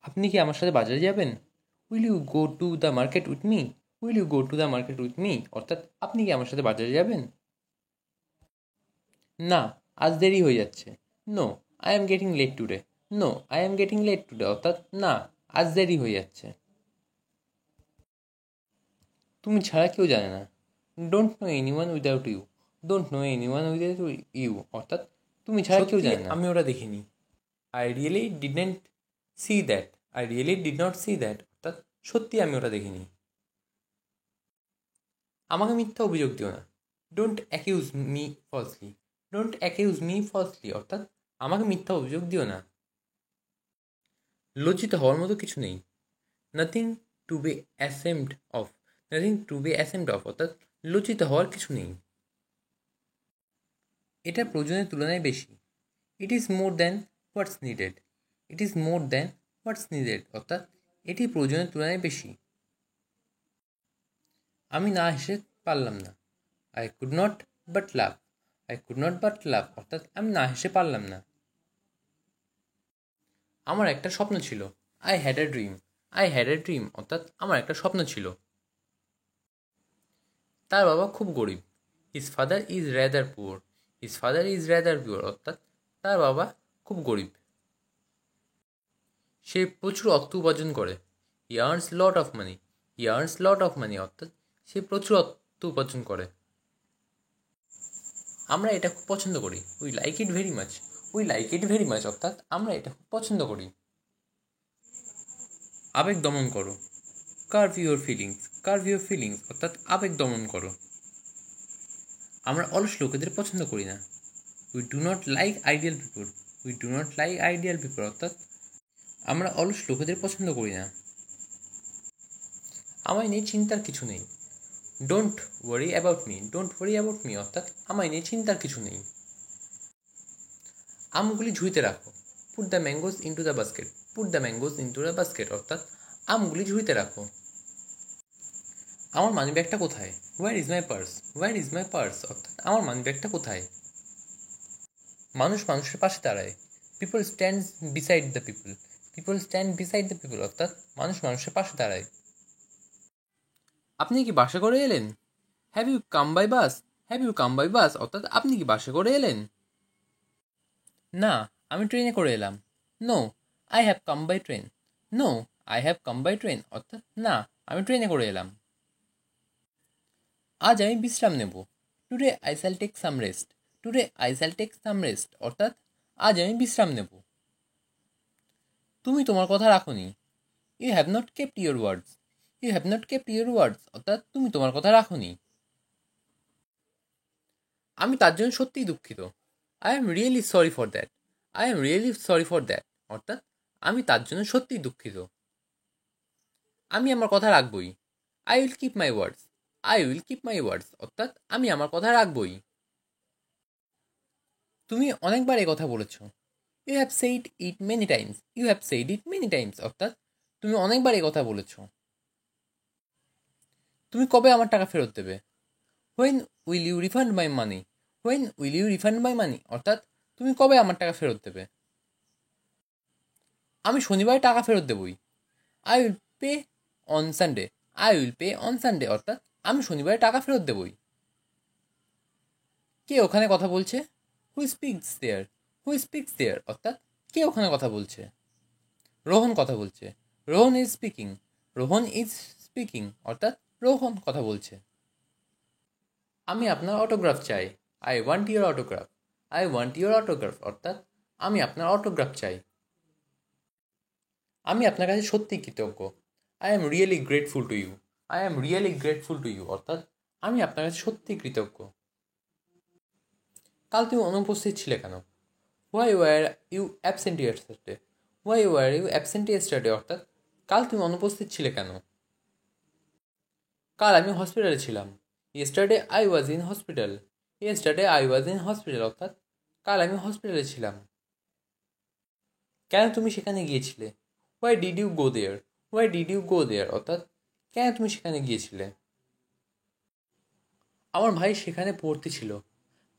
আপনি কি আমার সাথে বাজারে যাবেন? Will you go to the market with me? Will you go to the market with me অর্থাৎ আপনি কি আমার সাথে বাজারে যাবেন? না, আজ দেরি হয়ে যাচ্ছে। No, I am getting late today. No, I am getting late today অর্থাৎ না, আজ দেরি হয়ে যাচ্ছে। তুমি ছাড়া কেউ জানে না। Don't know anyone without you. Don't know anyone without you অর্থাৎ তুমি ছাড়া কেউ জানে না। আমি ওরা দেখিনি। I really didn't see that. I really did not see that অর্থাৎ সত্যি আমি ওটা দেখিনি। আমাকে মিথ্যা অভিযোগ দিও না। Don't accuse me falsely. Don't accuse me falsely অর্থাৎ আমাকে মিথ্যা অভিযোগ দিও না। লজ্জিত হওয়ার মতো কিছু নেই। Nothing to be ashamed of. Nothing to be ashamed of অর্থাৎ লজ্জিত হওয়ার কিছু নেই। এটা প্রয়োজনের তুলনায় বেশি। It is more than what's needed. It is more than what's needed অর্থাৎ এটি প্রয়োজনের তুলনায় বেশি। আমি না হেসে পারলাম না। I could not but laugh. I could not but laugh অর্থাৎ আমি না হেসে পারলাম না। আমার একটা স্বপ্ন ছিল। I had a dream. I had a dream অর্থাৎ আমার একটা স্বপ্ন ছিল। তার বাবা খুব গরিব। His father is rather poor. His father is rather poor অর্থাৎ তার বাবা খুব গরিব। সে প্রচুর অর্থ উপার্জন করে। হি earns lot of money. He earns lot of money অর্থাৎ সে প্রচুর অর্থ উপার্জন করে। আমরা এটা খুব পছন্দ করি। We like it very much. We like it very much অর্থাৎ আমরা এটা খুব পছন্দ করি। আবেগ দমন করো। Curve your feelings. Curve your feelings অর্থাৎ আবেগ দমন করো। আমরা অলস লোকেদের পছন্দ করি না। We do not like ideal people. We do not like ideal people অর্থাৎ আমরা অলস লোকেদের পছন্দ করি না। আমায় নিয়ে চিন্তার কিছু নেই। Don't worry about me. Don't worry about me অর্থাৎ আমায় নিয়ে চিন্তার কিছু নেই। আমগুলি ঝুড়িতে রাখো। Put the mangoes into the basket. Put the mangoes into the basket অর্থাৎ আমগুলি ঝুড়িতে রাখো। আমার মানিব্যাগটা কোথায়? Where is my purse? Where is my purse অর্থাৎ আমার মানিব্যাগটা কোথায়? মানুষ মানুষের পাশে দাঁড়ায়। People stand beside the people. People stand beside the people অর্থাৎ মানুষ মানুষের পাশে দাঁড়ায়। আপনি কি বাসে করে এলেন? Have you come by bus? Have you come by bus অর্থাৎ আপনি কি বাসে করে এলেন? না, আমি ট্রেনে করে এলাম। No, I have come by train. No, I have come by train অর্থাৎ না, আমি ট্রেনে করে এলাম। আজ আমি বিশ্রাম নেব। Today I shall take some rest. Today I shall take some rest অর্থাৎ আজ আমি বিশ্রাম নেব। তুমি তোমার কথা রাখোনি। You have not kept your words. You have not kept your words অর্থাৎ তুমি তোমার কথা রাখোনি। আমি তার জন্য সত্যিই দুঃখিত। I am really sorry for that. I am really sorry for that অর্থাৎ আমি তার জন্য সত্যিই দুঃখিত। আমি আমার কথা রাখবই। I will keep my words. I will keep my words অর্থাৎ আমি আমার কথা রাখবই। তুমি অনেকবার এ কথা বলেছ। You have said it many times. You have said it many times অর্থাৎ তুমি অনেকবার এ কথা বলেছ। তুমি কবে আমার টাকা ফেরত দেবে? When will you refund my money? When will you refund my money অর্থাৎ তুমি কবে আমার টাকা ফেরত দেবে? আমি শনিবারে টাকা ফেরত দেবই। I will pay on Sunday. I will pay on Sunday অর্থাৎ আমি শনিবারে টাকা ফেরত দেবই। কে ওখানে কথা বলছে? হু স্পিক্স দেয়ার? হু স্পিক্স দেয়ার অর্থাৎ কে ওখানে কথা বলছে? রোহন কথা বলছে। Rohan is speaking. Rohan is speaking অর্থাৎ রোহন কথা বলছে। আমি আপনার অটোগ্রাফ চাই। I want your autograph. I want your autograph অর্থাৎ আমি আপনার অটোগ্রাফ চাই। আমি আপনার কাছে সত্যিই কৃতজ্ঞ। I am really grateful to you. I am really grateful to you অর্থাৎ আমি আপনার কাছে সত্যিই কৃতজ্ঞ। কাল তুমি অনুপস্থিত ছিলে কেন? Why were you absent yesterday? Why were you absent yesterday অর্থাৎ কাল তুমি অনুপস্থিত ছিলে কেন? কাল আমি হসপিটালে ছিলাম। Yesterday I was in hospital. Yesterday I was in hospital অর্থাৎ কাল আমি হসপিটালে ছিলাম। কেন তুমি সেখানে গিয়েছিলে? Why did you go there? Why did you go there অর্থাৎ কেন তুমি সেখানে গিয়েছিলে? আমার ভাই সেখানে ভর্তি ছিল।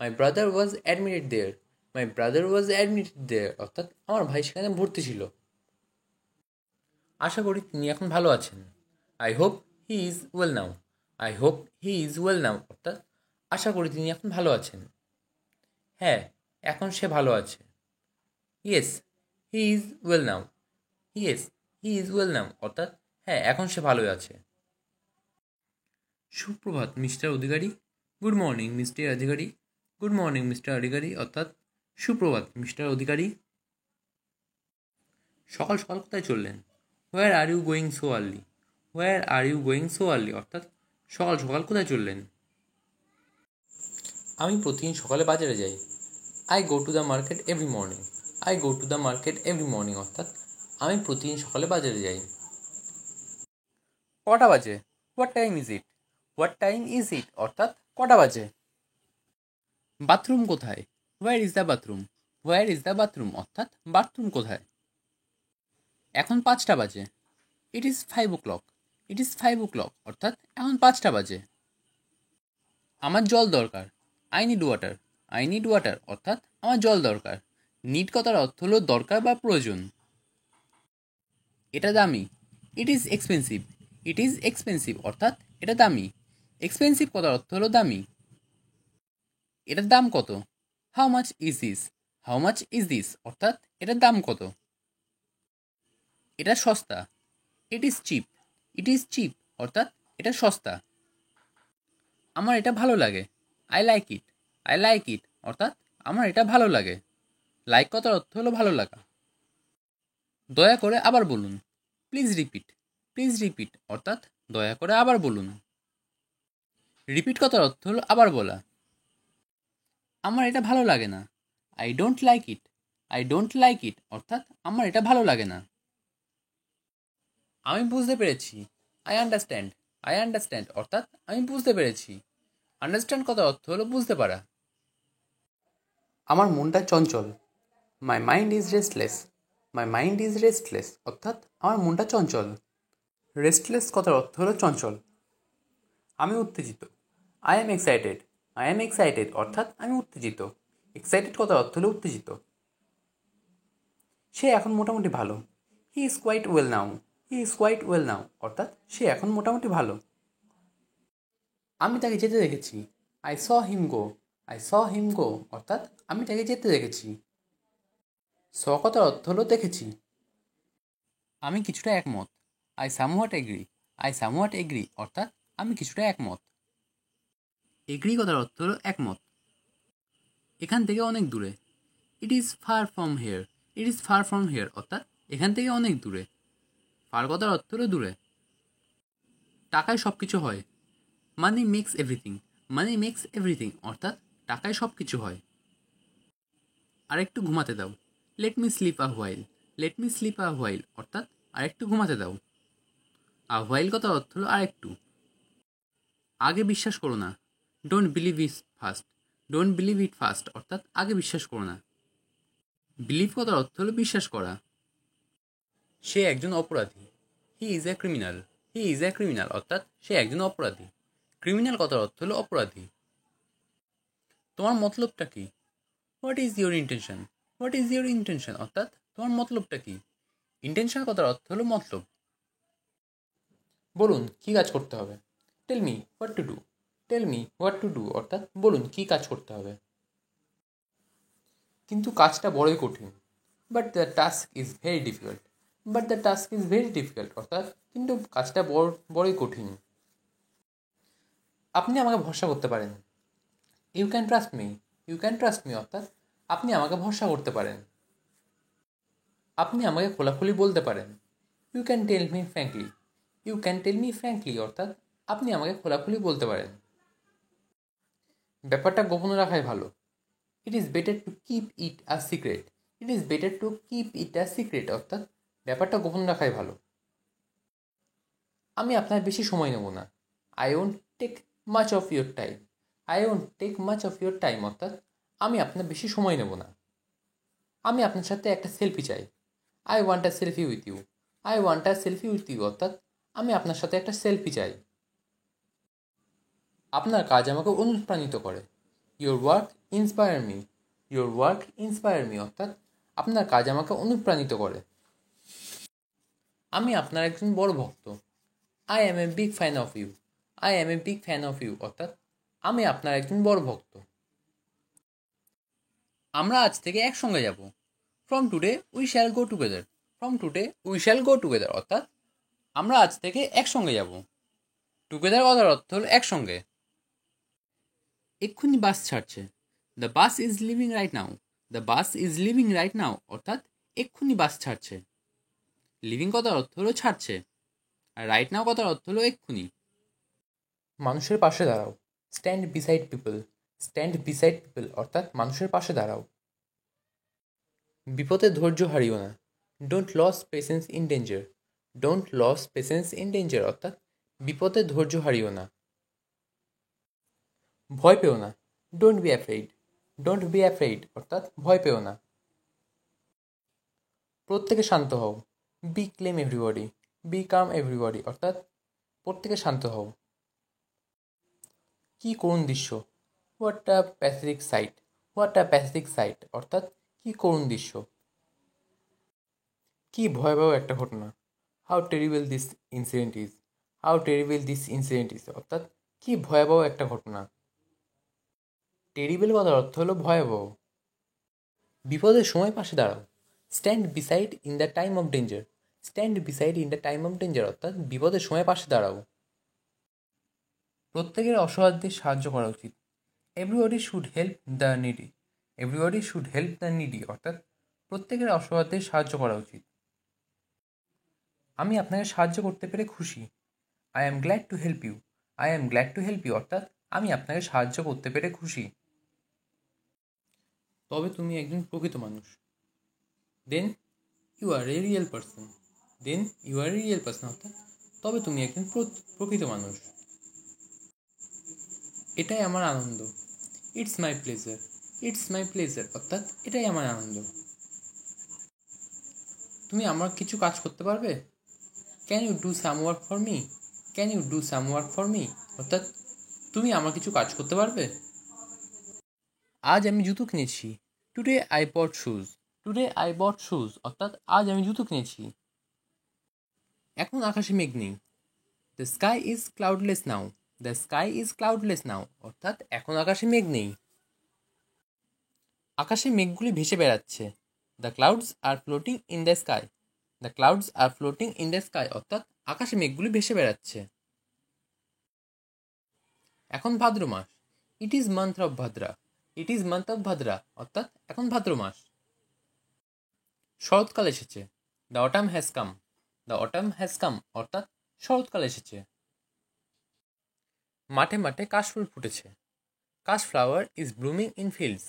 My brother was admitted there. My brother was admitted there অর্থাৎ আমার ভাই সেখানে ভর্তি ছিল। আশা করি তিনি এখন ভালো আছেন। I hope he is well now. I hope he is well now অর্থাৎ আশা করি তিনি এখন ভালো আছেন। হ্যাঁ, এখন সে ভালো আছে। Yes, he is well now. Yes, he is well now অর্থাৎ হ্যাঁ, এখন সে ভালোই আছে। সুপ্রভাত mister Adhikari. Good morning mister Adhikari. Good morning mister Adhikari অর্থাৎ সুপ্রভাত মিস্টার অধিকারী। সকাল সকাল কোথায় চললেন? Where are you going so early? Where are you going so early অর্থাৎ সকাল সকাল কোথায় চললেন? আমি প্রতিদিন সকালে বাজারে যাই। I go to the market every morning. I go to the market every morning অর্থাৎ আমি প্রতিদিন সকালে বাজারে যাই। কটা বাজে? What time is it? What time is it অর্থাৎ কটা বাজে? বাথরুম কোথায়? Where is the bathroom? Where is the bathroom অর্থাৎ বাথরুম কোথায়? এখন 5টা বাজে। It is 5 o'clock। It is 5 o'clock অর্থাৎ এখন 5টা বাজে। আমার জল দরকার। I need water. I need water অর্থাৎ আমার জল দরকার। নিড কথার অর্থ হলো দরকার বা প্রয়োজন। এটা দামি। It is expensive. It is expensive অর্থাৎ এটা দামি। এক্সপেন্সিভ কথার অর্থ হলো দামি। এটার দাম কত? How much is this? How much is this অর্থাৎ এটার দাম কত? এটা সস্তা। It is chip. It is chip অর্থাৎ এটা সস্তা। আমার এটা ভালো লাগে। I like it. I like it অর্থাৎ আমার এটা ভালো লাগে। লাইক কথার অর্থ হলো ভালো লাগা। দয়া করে আবার বলুন। Please repeat. প্লিজ রিপিট অর্থাৎ দয়া করে আবার বলুন। রিপিট কথার অর্থ হলো আবার বলা। আমার এটা ভালো লাগে না। I don't like it. I don't like it অর্থাৎ আমার এটা ভালো লাগে না। আমি বুঝতে পেরেছি। I understand. আই আন্ডারস্ট্যান্ড অর্থাৎ আমি বুঝতে পেরেছি। আন্ডারস্ট্যান্ড কথার অর্থ হলো বুঝতে পারা। আমার মনটা চঞ্চল। My mind is restless. My mind is restless অর্থাৎ আমার মনটা চঞ্চল। রেস্টলেস কথার অর্থ হলো চঞ্চল। আমি উত্তেজিত। I am excited. I am excited অর্থাৎ আমি উত্তেজিত। এক্সাইটেড কথার অর্থ হলো উত্তেজিত। সে এখন মোটামুটি ভালো। He is quite well now. He is quite well now অর্থাৎ সে এখন মোটামুটি ভালো। আমি তাকে যেতে দেখেছি। I saw him go. I saw হিম গো অর্থাৎ আমি তাকে যেতে দেখেছি। স কথার অর্থ হলো দেখেছি। আমি কিছুটা একমত। I somewhat agree. I somewhat agree অর্থাৎ আমি কিছুটা একমত। এগ্রি কথার অর্থ হলো একমত। এখান থেকে অনেক দূরে। It is far from here. It is far from here অর্থাৎ এখান থেকে অনেক দূরে। ফার কথার অর্থ হলো দূরে। টাকায় সব কিছু হয়। মানি মেক্স এভরিথিং। মানি মেক্স এভরিথিং অর্থাৎ টাকায় সব কিছু হয়। আরেকটু ঘুমাতে দাও। লেট মি স্লিপ আ হোয়াইল। লেট মি স্লিপ আ হোয়াইল অর্থাৎ আরেকটু ঘুমাতে দাও। আ হোয়াইল কথার অর্থ হলো আরেকটু। আগে বিশ্বাস করো না। Don't believe it first. Don't believe it first অর্থাৎ আগে বিশ্বাস করো না। বিলিভ কথার অর্থ হলো বিশ্বাস করা। সে একজন অপরাধী। He is a criminal. He is a criminal অর্থাৎ সে একজন অপরাধী। ক্রিমিনাল কথার অর্থ হলো অপরাধী। তোমার মতলবটা কি? What is your intention? What is your intention অর্থাৎ তোমার মতলবটা কি? ইন্টেনশন কথার অর্থ হলো মতলব। বলুন কী কাজ করতে হবে? Tell me what to do. Tell me what to do অর্থাৎ বলুন কী কাজ করতে হবে। কিন্তু কাজটা বড়ই কঠিন। But the task is very difficult. But the task is very difficult অর্থাৎ কিন্তু কাজটা বড়ই কঠিন। আপনি আমাকে ভরসা করতে পারেন। You can trust me. You can trust me অর্থাৎ আপনি আমাকে ভরসা করতে পারেন। আপনি আমাকে খোলাখুলি বলতে পারেন। You can tell me frankly. You can tell me frankly অর্থাৎ আপনি আমাকে খোলাখুলি বলতে পারেন। ব্যাপারটা গোপন রাখাই ভালো। It is better to keep it a secret. It is better to keep it a secret অর্থাৎ ব্যাপারটা গোপন রাখাই ভালো। আমি আপনার বেশি সময় নেব না। I won't take much of your time. I won't take much of your time অর্থাৎ আমি আপনার বেশি সময় নেব না। আমি আপনার সাথে একটা সেলফি চাই। I want a selfie with you. I want a selfie with you অর্থাৎ আমি আপনার সাথে একটা সেলফি চাই। আপনার কাজ আমাকে অনুপ্রাণিত করে। Your work inspire me. Your work inspire me অর্থাৎ আপনার কাজ আমাকে অনুপ্রাণিত করে। আমি আপনার একজন বড় ভক্ত। I am a big fan of you. I am a big fan of you অর্থাৎ আমি আপনার একজন বড় ভক্ত। আমরা আজ থেকে একসঙ্গে যাব। From today we shall go together. From today we shall go together অর্থাৎ আমরা আজ থেকে একসঙ্গে যাব। টুগেদার কথার অর্থ হলো একসঙ্গে। এক্ষুনি বাস ছাড়ছে। The bus is living right now. The bus is living right now অর্থাৎ এক্ষুনি বাস ছাড়ছে। লিভিং কথার অর্থ হলো ছাড়ছে, আর রাইট নাও কথার অর্থ হলো এক্ষুনি। মানুষের পাশে দাঁড়াও। Stand beside people. Stand beside people অর্থাৎ মানুষের পাশে দাঁড়াও। বিপদে ধৈর্য হারিও না। Don't lose patience in danger. Don't lose patience in danger অর্থাৎ বিপদে ধৈর্য হারিও না। ভয় পেও না। Don't be afraid. Don't be afraid অর্থাৎ ভয় পেও না। প্রত্যেকে শান্ত হও। Be calm everybody. Be calm everybody অর্থাৎ প্রত্যেকে শান্ত হও। কি করুণ দৃশ্য। What a pathetic sight. What a pathetic site অর্থাৎ কি করুণ দৃশ্য। কি ভয়াবহ একটা ঘটনা। How terrible this incident is. How terrible this incident is অর্থাৎ কি ভয়াবহ একটা ঘটনা। টেরিবল কথার অর্থ হলো ভয়াবহ। বিপদের সময় পাশে দাঁড়াও। Stand beside in the time of danger. Stand beside in the time of danger অর্থাৎ বিপদের সময় পাশে দাঁড়াও। প্রত্যেকের অসহায়দের সাহায্য করা উচিত। Everybody should help the needy. Everybody should help the needy অর্থাৎ প্রত্যেকের অসহায়দের সাহায্য করা উচিত। আমি আপনাকে সাহায্য করতে পেরে খুশি। I am glad to help you. I am glad to help you অর্থাৎ আমি আপনাকে সাহায্য করতে পেরে খুশি। তবে তুমি একজন প্রকৃত মানুষ। Then you are a real person. Then you are a real person অর্থাৎ তবে তুমি একজন প্রকৃত মানুষ। এটাই আমার আনন্দ। It's my pleasure. It's my pleasure অর্থাৎ এটাই আমার আনন্দ। তুমি আমার কিছু কাজ করতে পারবে। Can you do some work for me. Can you do some work for me অর্থাৎ তুমি আমার কিছু কাজ করতে পারবে। আজ আমি জুতো কিনেছি। Today I bought shoes. Today I bought shoes অর্থাৎ আজ আমি জুতো কিনেছি। এখন আকাশে মেঘ নেই। The sky is cloudless now. The sky is cloudless now অর্থাৎ এখন আকাশে মেঘ নেই। আকাশে মেঘগুলি ভেসে বেড়াচ্ছে। The clouds are floating in the sky. The clouds are floating in the sky অর্থাৎ আকাশে মেঘগুলি ভেসে বেড়াচ্ছে। এখন ভাদ্র মাস। It is month of Bhadra. It is month of Bhadra অর্থাৎ এখন ভাদ্র মাস। শরৎকাল এসেছে। The autumn has come. The autumn has come অর্থাৎ শরৎকাল এসেছে। মাঠে মাঠে কাশফুল ফুটেছে। Kash flower is blooming in fields.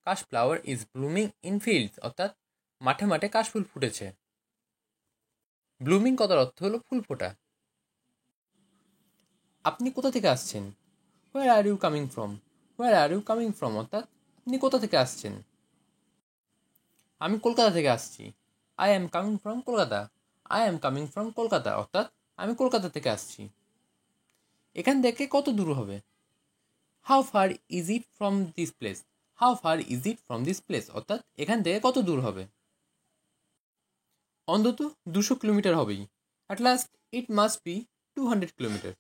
Kash flower is blooming in fields অর্থাৎ মাঠে মাঠে কাশফুল ফুটেছে। ব্লুমিং কথার অর্থ হলো ফুল ফোটা। আপনি কোথা থেকে আসছেন। Where are you coming from. Where are you coming from অর্থাৎ আপনি কোথা থেকে আসছেন। আমি কলকাতা থেকে আসছি। I am coming from Kolkata. I am coming from Kolkata অর্থাৎ আমি কলকাতা থেকে আসছি। এখান থেকে কত দূর হবে। How far is it from this place. How far is it from this place অর্থাৎ এখান থেকে কত দূর হবে। অন্তত 200 কিলোমিটার হবেই। At last it must be 200 kilometre.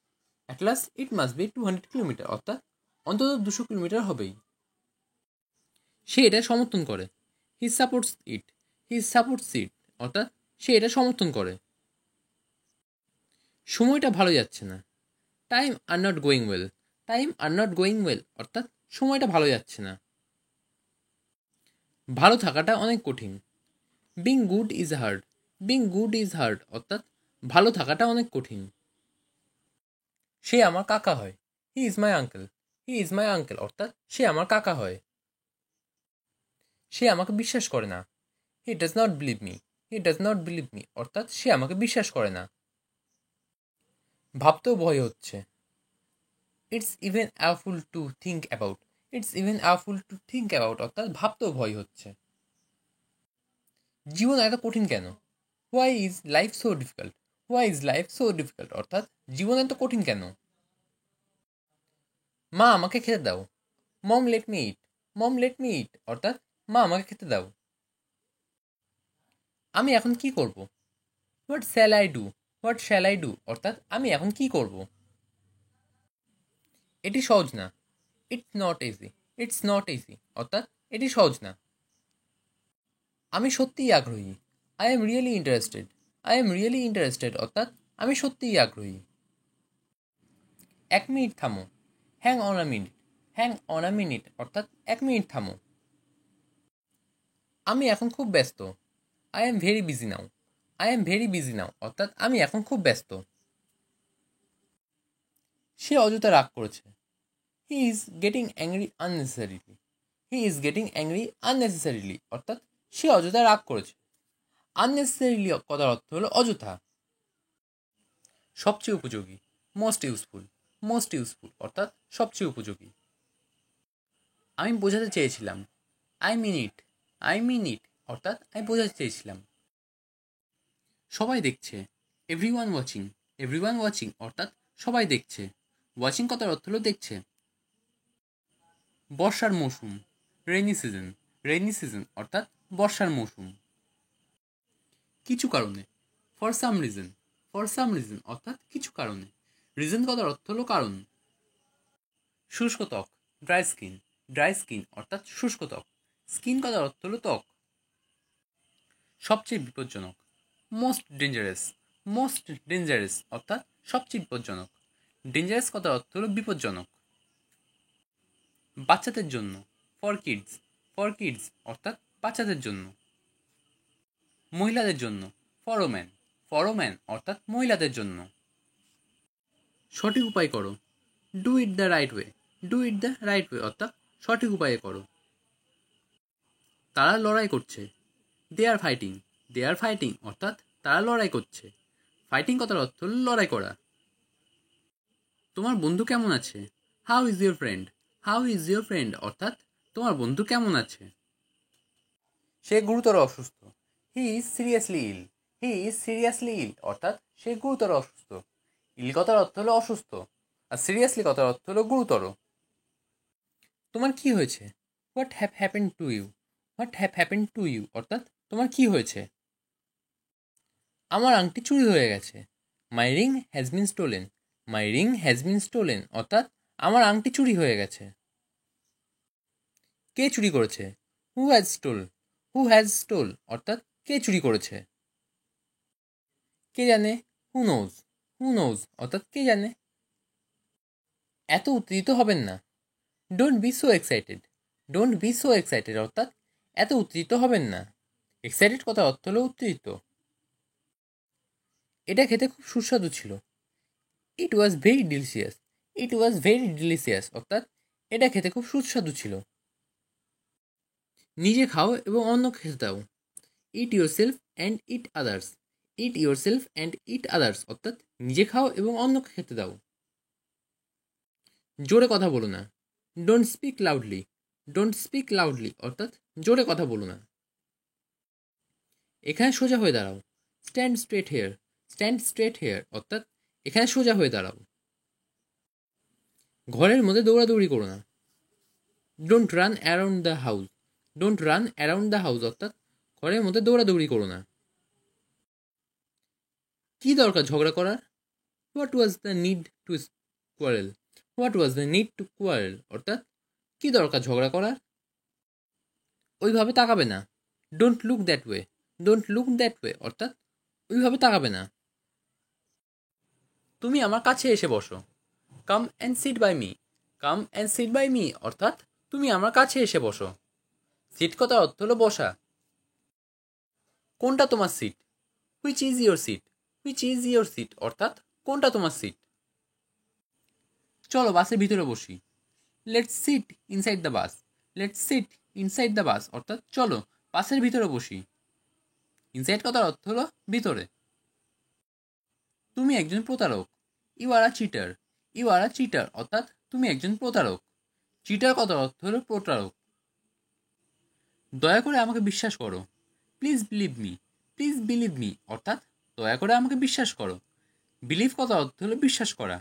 At last it must be 200 kilometre অর্থাৎ অন্তত 200 কিলোমিটার হবেই। সে এটা সমর্থন করে। হি সাপোর্টস ইট। হি সাপোর্টস ইট অর্থাৎ সে এটা সমর্থন করে। সময়টা ভালো যাচ্ছে না। Time are not going well. Time are not going well অর্থাৎ সময়টা ভালো যাচ্ছে না। ভালো থাকাটা অনেক কঠিন। Being good is hard. Being good is hard অর্থাৎ ভালো থাকাটা অনেক কঠিন। সে আমার কাকা হয়। He is my uncle. He is my uncle অর্থাৎ সে আমার কাকা হয়। সে আমাকে বিশ্বাস করে না। He does not believe me. He does not believe me অর্থাৎ সে আমাকে বিশ্বাস করে না। ভাবতেও ভয় হচ্ছে। It's even awful to think about. It's even awful to think about অর্থাৎ ভাবতেও ভয় হচ্ছে। জীবন এত কঠিন কেন। Why is life so difficult. Why is life so difficult অর্থাৎ জীবন এত কঠিন কেন। মা আমাকে খেতে দাও। Mom let me eat. Mom let me ইট অর্থাৎ মা আমাকে খেতে দাও। আমি এখন কি করব। What shall I do? What shall I do অর্থাৎ আমি এখন কি করব? এটি সহজ না। It's not easy. It's not easy অর্থাৎ এটি সহজ না। আমি সত্যিই আগ্রহী। I am really interested. I am really interested অর্থাৎ আমি সত্যিই আগ্রহী। 1 মিনিট থামো। Hang on a minute. Hang on a minute অর্থাৎ 1 মিনিট থামো। আমি এখন খুব ব্যস্ত। I am very busy now. I am very busy now অর্থাৎ আমি এখন খুব ব্যস্ত। সে অযথা রাগ করেছে। He is getting angry unnecessarily. He is getting angry unnecessarily অর্থাৎ সে অযথা রাগ করেছে। আননেসেসারিলি কথার অর্থ হলো অযথা। সবচেয়ে উপযোগী, মোস্ট ইউজফুল। মোস্ট ইউজফুল অর্থাৎ সবচেয়ে উপযোগী। আমি বোঝাতে চেয়েছিলাম। I mean it. I mean ইট অর্থাৎ আমি বোঝাতে চেয়েছিলাম। সবাই দেখছে। Everyone watching. এভরিওয়ান ওয়াচিং অর্থাৎ সবাই দেখছে। ওয়াচিং কথার অর্থ হলো দেখছে। বর্ষার মৌসুম, রেইনি সিজন। রেইনি সিজন অর্থাৎ বর্ষার মৌসুম। কিছু কারণে, for some reason. For some reason অর্থাৎ কিছু কারণে। রিজন কথার অর্থ হলো কারণ। শুষ্ক ত্বক, ড্রাই স্কিন। ড্রাই স্কিন অর্থাৎ শুষ্ক ত্বক। স্কিন কথার অর্থ হলো ত্বক। সবচেয়ে বিপজ্জনক, মোস্ট ডেঞ্জারাস। মোস্ট ডেঞ্জারাস অর্থাৎ সবচেয়ে বিপজ্জনক। ডেঞ্জারাস কথার অর্থ হলো বিপজ্জনক। বাচ্চাদের জন্য, ফর কিডস। ফর কিডস অর্থাৎ বাচ্চাদের জন্য। মহিলাদের জন্য, ফর ওম্যান। ফর ওম্যান অর্থাৎ মহিলাদের জন্য। সঠিক উপায় করো, do it the right way. Do it the right way অর্থাৎ সঠিক উপায়ে করো। তারা লড়াই করছে। দে are fighting. They are fighting অর্থাৎ তারা লড়াই করছে। ফাইটিং কথার অর্থ হল লড়াই করা। তোমার বন্ধু কেমন আছে? How is your friend? How is your friend অর্থাৎ তোমার বন্ধু কেমন আছে? সে গুরুতর অসুস্থ। He is seriously ill. He is seriously ill অর্থাৎ সে গুরুতর অসুস্থ। ইল কথার অর্থ হলো অসুস্থ, আর সিরিয়াসলি কথার অর্থ হলো গুরুতর। তোমার কি হয়েছে? What have happen to you? What have happen to you অর্থাৎ তোমার কি হয়েছে? আমার আংটি চুরি হয়ে গেছে। My ring has been stolen. My ring has been stolen অর্থাৎ আমার আংটি চুরি হয়ে গেছে। কে চুরি করেছে? Who has stole. Who has stole অর্থাৎ কে চুরি করেছে। কে জানে? Who knows. হু নোজ অর্থাৎ কে জানে। এত উত্তেজিত হবেন না। Don't B so excited. Don't be so excited অর্থাৎ এত উত্তেজিত হবেন না। এক্সাইটেড কথার অর্থ হলো উত্তেজিত। এটা খেতে খুব সুস্বাদু ছিল। It was very delicious. It was very delicious অর্থাৎ এটা খেতে খুব সুস্বাদু ছিল। নিজে খাও এবং অন্য খেতে দাও। It your self and it others. It your self and it others অর্থাৎ নিজে খাও এবং অন্যকে খেতে দাও। জোরে কথা বলো না। Don't speak loudly. Don't speak loudly অর্থাৎ জোরে কথা বলো না। এখানে সোজা হয়ে দাঁড়াও। Stand straight here. Stand straight here অর্থাৎ এখানে সোজা হয়ে দাঁড়াও। ঘরের মধ্যে দৌড়াদৌড়ি করো না। Don't run around the house. Don't run around the house অর্থাৎ ঘরের মধ্যে দৌড়াদৌড়ি করো না। কি দরকার ঝগড়া করার? What was the need to quarrel. What was the need to quarrel অর্থাৎ কি দরকার ঝগড়া করার? ওইভাবে তাকাবে না। Don't look that way. Don't look that way অর্থাৎ ওইভাবে তাকাবে না। তুমি আমার কাছে এসে বসো। Come and sit by me. Come and sit by me অর্থাৎ তুমি আমার কাছে এসে বসো। সিট কথার অর্থ হলো বসা। কোনটা তোমার seat? Which is your seat. Which is your seat অর্থাৎ কোনটা তোমার সিট? চলো বাসের ভিতরে বসি। Let's sit inside the bus. Let's sit inside the bus অর্থাৎ চলো বাসের ভিতরে বসি। ইনসাইড কথার অর্থ হলো ভিতরে। তুমি একজন প্রতারক। You are a cheater. You are a cheater অর্থাৎ তুমি একজন প্রতারক। চিটার কথার অর্থ হলো প্রতারক। দয়া করে আমাকে বিশ্বাস করো। Please believe me. Please believe me অর্থাৎ দয়া করে আমাকে বিশ্বাস করো। বিলিভ কথার অর্থ হলো বিশ্বাস করা।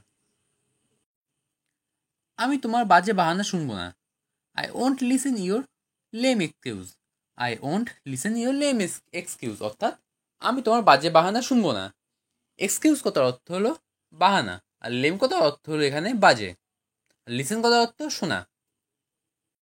আমি তোমার বাজে বাহানা শুনবো না। I won't listen your lame excuse. I won't listen your lame excuse অর্থাৎ আমি তোমার বাজে বাহানা শুনবো না। এক্সকিউজ কথার অর্থ হলো বাহানা, আর লেম কথার অর্থ হলো এখানে বাজে, লিসেন কথার অর্থ শোনা।